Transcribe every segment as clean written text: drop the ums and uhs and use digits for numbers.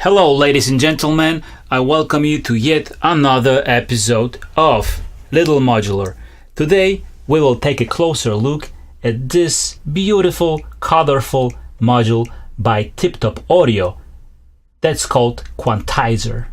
Hello ladies and gentlemen, I welcome you to yet another episode of Little Modular. Today we will take a closer look at this beautiful, colorful module by TIPTOP Audio that's called Quantizer.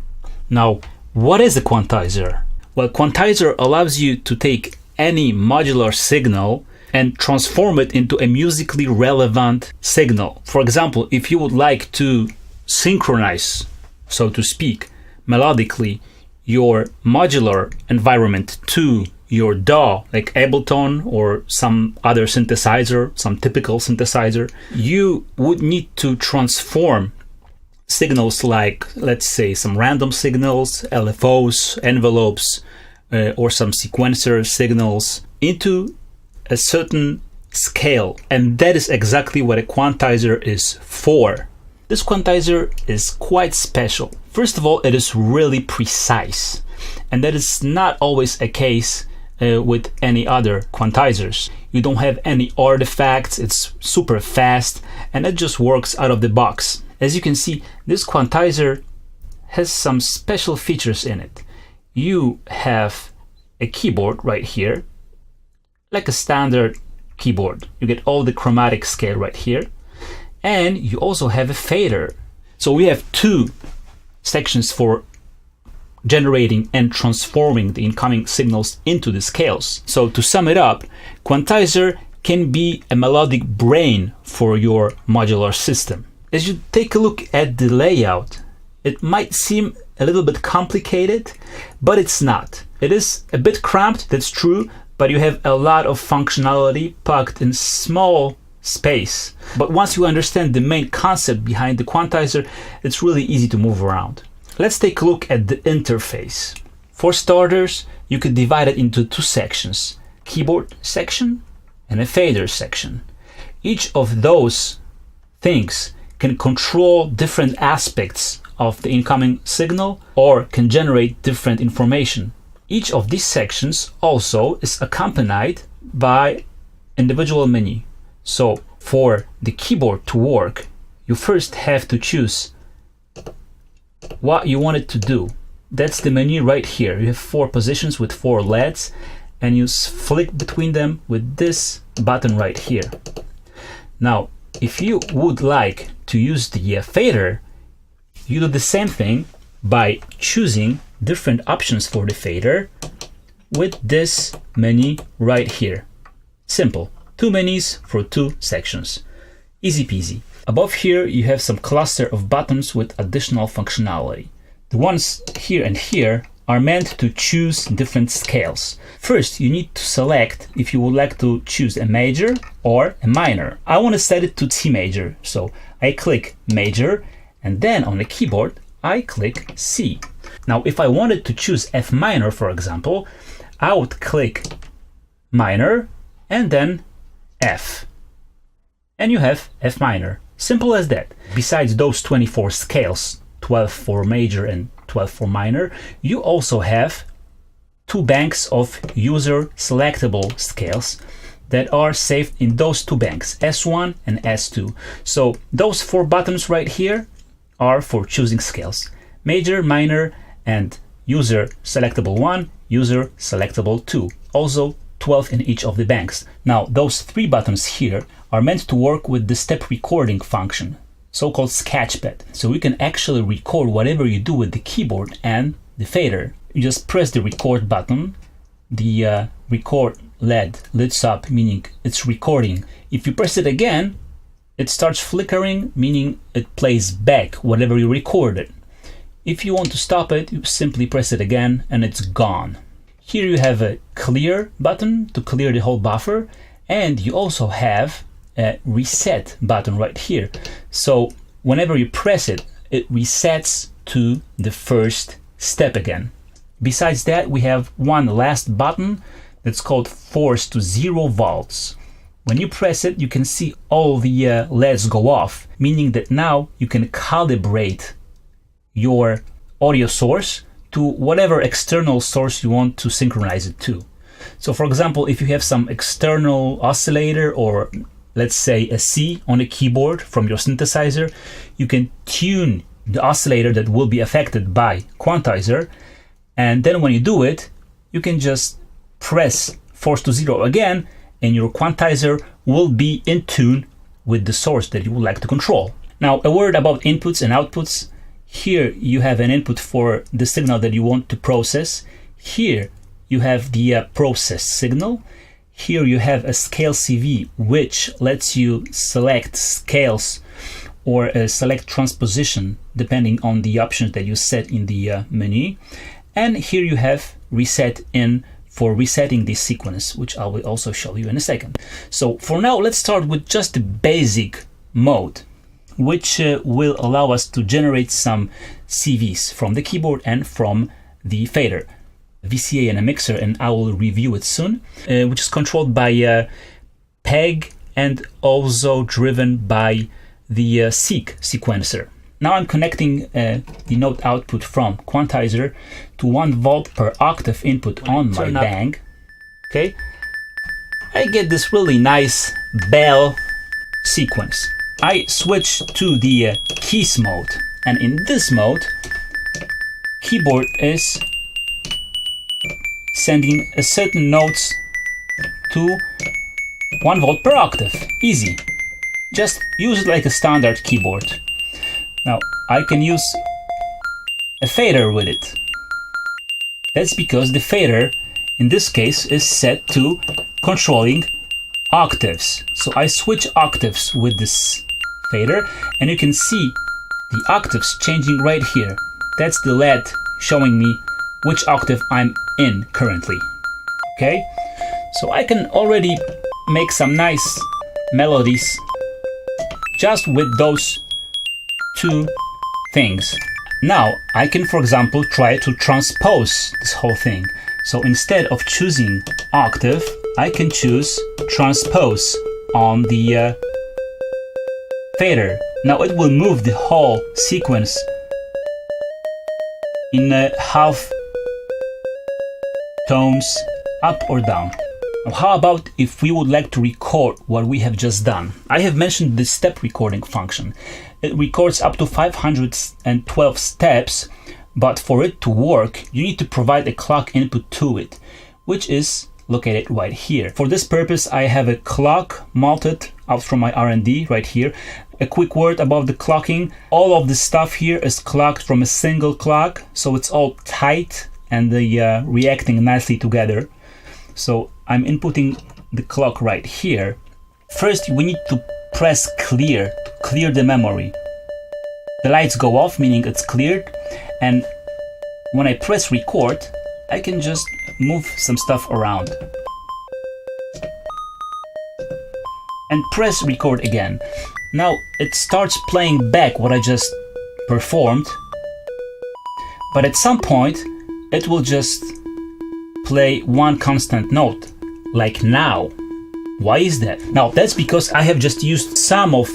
Now, what is a quantizer? Well, quantizer allows you to take any modular signal and transform it into a musically relevant signal. For example, if you would like to synchronize, so to speak, melodically your modular environment to your DAW, like Ableton or some other synthesizer, some typical synthesizer, you would need to transform signals like, let's say, some random signals, LFOs, envelopes, or some sequencer signals into a certain scale. And that is exactly what a quantizer is for. This quantizer is quite special. First of all, it is really precise, and that is not always a case with any other quantizers. You don't have any artifacts, it's super fast, and it just works out of the box. As you can see, this quantizer has some special features in it. You have a keyboard right here, like a standard keyboard. You get all the chromatic scale right here. And you also have a fader. So we have two sections for generating and transforming the incoming signals into the scales. So to sum it up, Quantizer can be a melodic brain for your modular system. As you take a look at the layout, it might seem a little bit complicated, but it's not. It is a bit cramped, that's true, but you have a lot of functionality packed in small space. But once you understand the main concept behind the quantizer, it's really easy to move around. Let's take a look at the interface. For starters, you could divide it into two sections, keyboard section and a fader section. Each of those things can control different aspects of the incoming signal or can generate different information. Each of these sections also is accompanied by individual menu. So for the keyboard to work, you first have to choose what you want it to do. That's the menu right here. You have 4 positions with 4 LEDs, and you flick between them with this button right here. Now, if you would like to use the fader, you do the same thing by choosing different options for the fader with this menu right here. Simple. 2 menus for 2 sections. Easy peasy. Above here you have some cluster of buttons with additional functionality. The ones here and here are meant to choose different scales. First, you need to select if you would like to choose a major or a minor. I want to set it to C major, so I click major, and then on the keyboard I click C. Now if I wanted to choose F minor, for example, I would click minor and then F, and you have F minor. Simple as that. Besides those 24 scales, 12 for major and 12 for minor, you also have 2 banks of user selectable scales that are saved in those 2 banks, S1 and S2. So those 4 buttons right here are for choosing scales: major, minor, and user selectable 1, user selectable 2. Also 12 in each of the banks. Now, those 3 buttons here are meant to work with the step recording function, so-called sketchpad. So you can actually record whatever you do with the keyboard and the fader. You just press the record button, the record LED lights up, meaning it's recording. If you press it again, it starts flickering, meaning it plays back whatever you recorded. If you want to stop it, you simply press it again and it's gone. Here you have a clear button to clear the whole buffer, and you also have a reset button right here. So whenever you press it, it resets to the first step again. Besides that, we have one last button that's called force to 0 volts. When you press it, you can see all the LEDs go off, meaning that now you can calibrate your audio source to whatever external source you want to synchronize it to. So for example, if you have some external oscillator or let's say a C on a keyboard from your synthesizer, you can tune the oscillator that will be affected by Quantizer. And then when you do it, you can just press force to 0 again, and your Quantizer will be in tune with the source that you would like to control. Now, a word about inputs and outputs. Here you have an input for the signal that you want to process. Here you have the process signal. Here you have a scale CV, which lets you select scales or select transposition depending on the options that you set in the menu. And here you have reset in for resetting this sequence, which I will also show you in a second. So for now, let's start with just the basic mode, which will allow us to generate some CVs from the keyboard and from the fader, VCA and a mixer, and I will review it soon, which is controlled by PEG and also driven by the seek sequencer. Now I'm connecting the note output from Quantizer to 1 volt per octave input on my bang. Okay, I get this really nice bell sequence. I switch to the keys mode, and in this mode, keyboard is sending a certain notes to 1 volt per octave. Easy. Just use it like a standard keyboard. Now, I can use a fader with it. That's because the fader, in this case, is set to controlling octaves. So I switch octaves with this fader, and you can see the octaves changing right here. That's the LED showing me which octave I'm in currently. Okay? So I can already make some nice melodies just with those two things. Now I can, for example, try to transpose this whole thing. So instead of choosing octave, I can choose transpose on the fader. Now it will move the whole sequence in half tones up or down. Now, how about if we would like to record what we have just done? I have mentioned the step recording function. It records up to 512 steps, but for it to work, you need to provide a clock input to it, which is located right here. For this purpose, I have a clock mounted out from my R&D right here. A quick word about the clocking. All of the stuff here is clocked from a single clock, so it's all tight and reacting nicely together. So I'm inputting the clock right here. First, we need to press clear to clear the memory. The lights go off, meaning it's cleared, and when I press record, I can just move some stuff around and press record again. Now it starts playing back what I just performed, but at some point it will just play one constant note, like now. Why is that? Now that's because I have just used some of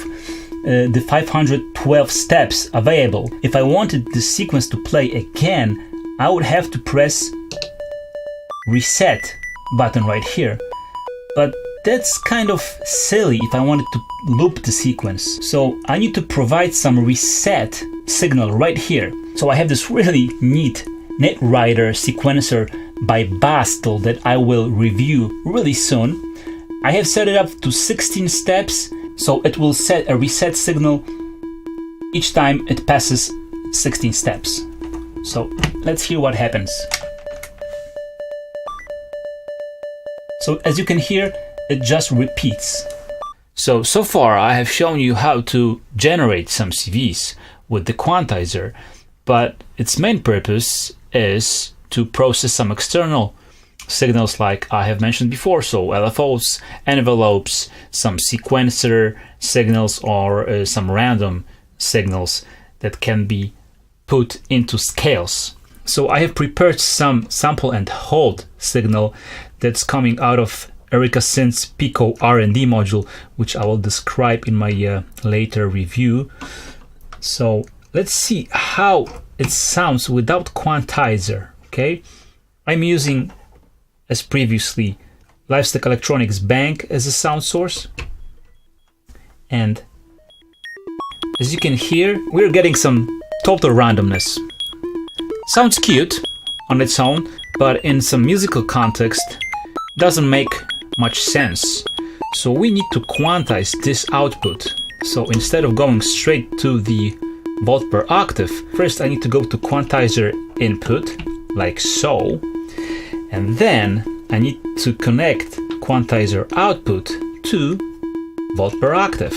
the 512 steps available. If I wanted the sequence to play again, I would have to press reset button right here. But that's kind of silly if I wanted to loop the sequence. So I need to provide some reset signal right here. So I have this really neat NetWriter sequencer by Bastel that I will review really soon. I have set it up to 16 steps, so it will set a reset signal each time it passes 16 steps. So let's hear what happens. So as you can hear, it just repeats. So far I have shown you how to generate some CVs with the Quantizer, but its main purpose is to process some external signals like I have mentioned before, so LFOs, envelopes, some sequencer signals, or some random signals that can be put into scales. So I have prepared some sample and hold signal that's coming out of Erica Synth's Pico R&D module, which I will describe in my later review. So let's see how it sounds without Quantizer. Okay, I'm using, as previously, Livestock Electronics Bank as a sound source, and as you can hear, we're getting some total randomness. Sounds cute on its own, but in some musical context doesn't make much sense. So we need to quantize this output. So instead of going straight to the volt per octave, first I need to go to quantizer input, like so, and then I need to connect quantizer output to volt per octave.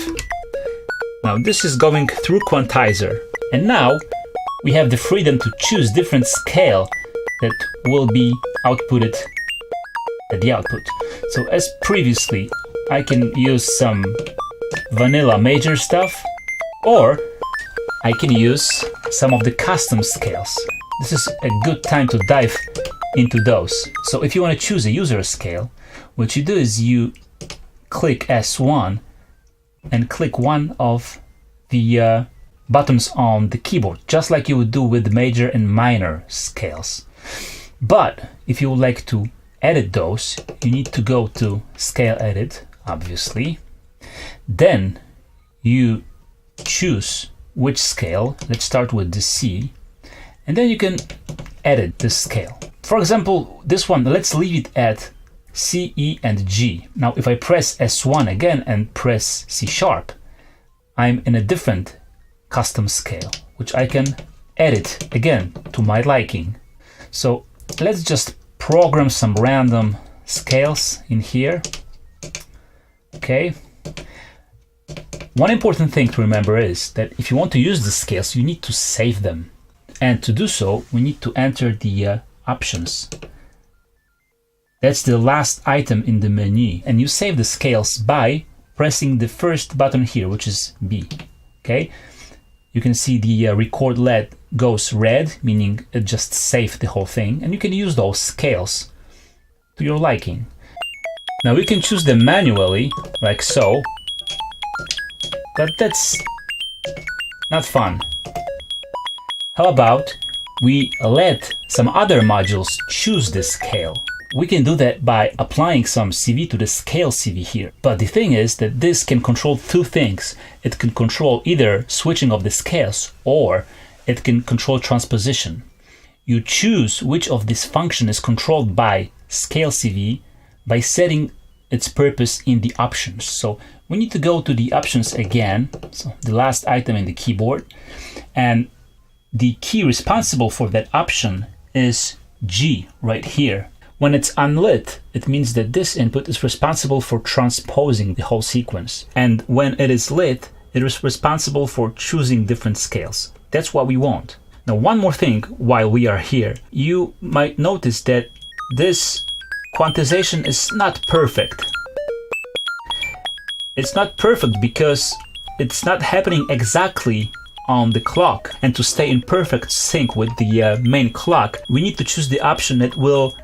Now this is going through quantizer, and now we have the freedom to choose different scale that will be outputted at the output. So as previously, I can use some vanilla major stuff, or I can use some of the custom scales. This is a good time to dive into those. So if you want to choose a user scale, what you do is you click S1 and click one of the buttons on the keyboard, just like you would do with major and minor scales. But if you would like to edit those, you need to go to Scale Edit, obviously. Then you choose which scale. Let's start with the C, and then you can edit this scale. For example, this one, let's leave it at C, E, and G. Now, if I press S1 again and press C sharp, I'm in a different custom scale, which I can edit again to my liking. So let's just program some random scales in here. Okay. One important thing to remember is that if you want to use the scales, you need to save them. And to do so, we need to enter the options. That's the last item in the menu. And you save the scales by pressing the first button here, which is B. Okay. You can see the record LED goes red, meaning it just saved the whole thing. And you can use those scales to your liking. Now we can choose them manually, like so. But that's not fun. How about we let some other modules choose the scale? We can do that by applying some CV to the scale CV here. But the thing is that this can control two things. It can control either switching of the scales, or it can control transposition. You choose which of this function is controlled by scale CV by setting its purpose in the options. So we need to go to the options again, so the last item in the keyboard, and the key responsible for that option is G right here. When it's unlit, it means that this input is responsible for transposing the whole sequence. And when it is lit, it is responsible for choosing different scales. That's what we want. Now, one more thing while we are here, you might notice that this quantization is not perfect. It's not perfect because it's not happening exactly on the clock. And to stay in perfect sync with the main clock, we need to choose the option that will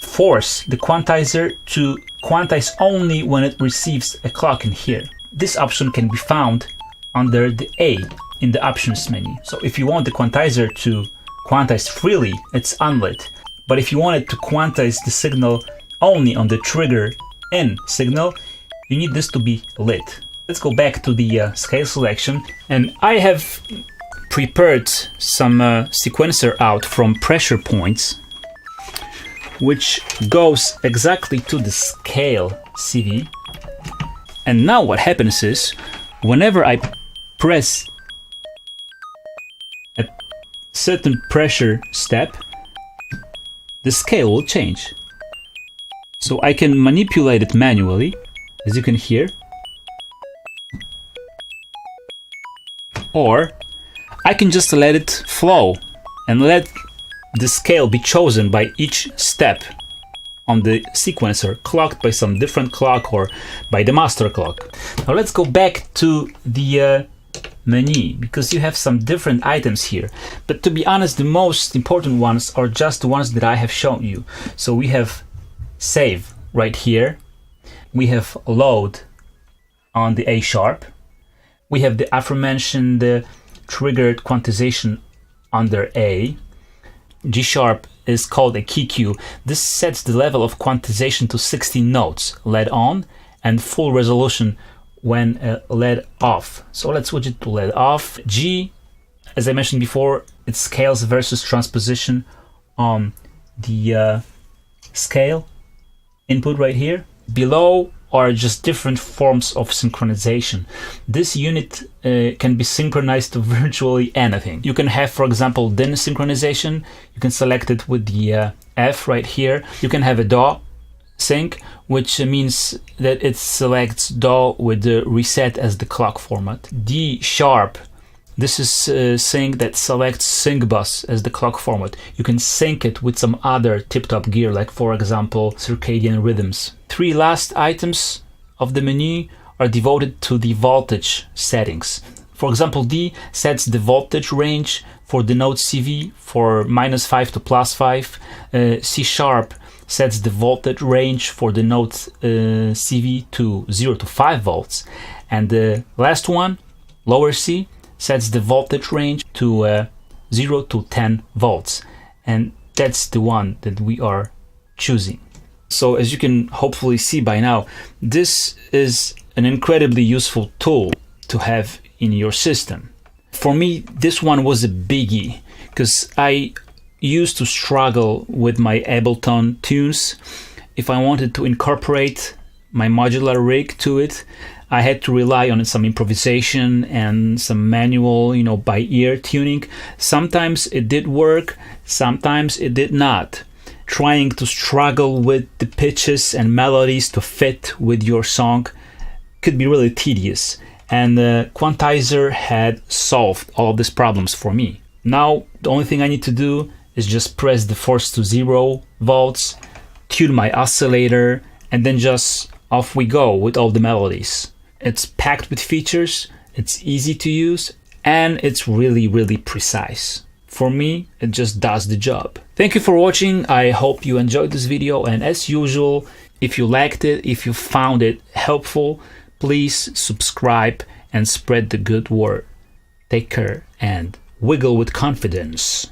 force the quantizer to quantize only when it receives a clock in here. This option can be found under the A in the options menu. So if you want the quantizer to quantize freely, it's unlit. But if you want it to quantize the signal only on the trigger in signal, you need this to be lit. Let's go back to the scale selection, and I have prepared some sequencer out from pressure points, which goes exactly to the scale CV. And now what happens is, whenever I press a certain pressure step, the scale will change. So I can manipulate it manually, as you can hear. Or I can just let it flow and let the scale be chosen by each step on the sequencer, clocked by some different clock or by the master clock. Now let's go back to the menu, because you have some different items here. But to be honest, the most important ones are just the ones that I have shown you. So we have save right here. We have load on the A sharp. We have the aforementioned triggered quantization under A. G sharp is called a key cue. This sets the level of quantization to 16 notes, LED on, and full resolution when LED off. So let's switch it to LED off. G As I mentioned before, it scales versus transposition on the scale input right here. Below are just different forms of synchronization. This unit can be synchronized to virtually anything. You can have, for example, DIN synchronization. You can select it with the F right here. You can have a DAW sync, which means that it selects DAW with the reset as the clock format. D sharp, this is sync that selects sync bus as the clock format. You can sync it with some other TIPTOP gear, like for example circadian rhythms. 3 last items of the menu are devoted to the voltage settings. For example, D sets the voltage range for the note CV for -5 to +5. C sharp sets the voltage range for the note CV to 0 to 5 volts. And the last one, lower C, sets the voltage range to 0 to 10 volts. And that's the one that we are choosing. So as you can hopefully see by now, this is an incredibly useful tool to have in your system. For me, this one was a biggie because I used to struggle with my Ableton tunes. If I wanted to incorporate my modular rig to it, I had to rely on some improvisation and some manual, by ear tuning. Sometimes it did work, sometimes it did not. Trying to struggle with the pitches and melodies to fit with your song could be really tedious. And Quantizer had solved all of these problems for me. Now, the only thing I need to do is just press the force to 0 volts, tune my oscillator, and then just off we go with all the melodies. It's packed with features, it's easy to use, and it's really precise. For me, it just does the job. Thank you for watching. I hope you enjoyed this video, and as usual, if you liked it, if you found it helpful, please subscribe and spread the good word. Take care and wiggle with confidence.